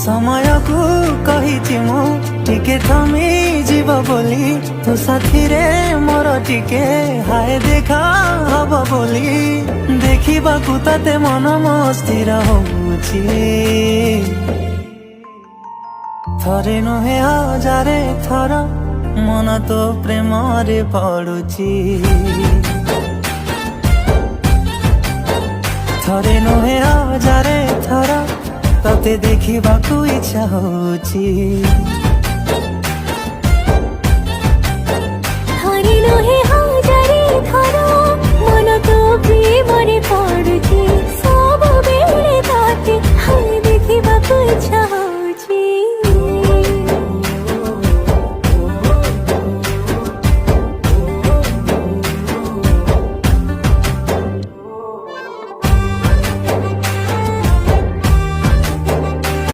समय को कही मु टिके थमी जीव बोली तो साथी रे मोर टिके हाय देखा हब बोली देखा ताते मन मस्थिर होउची थरे नुहे हजारे थर मन तो प्रेम रे पड़ुची थरे नुहे हजारे थर तते देखा इच्छा होउची।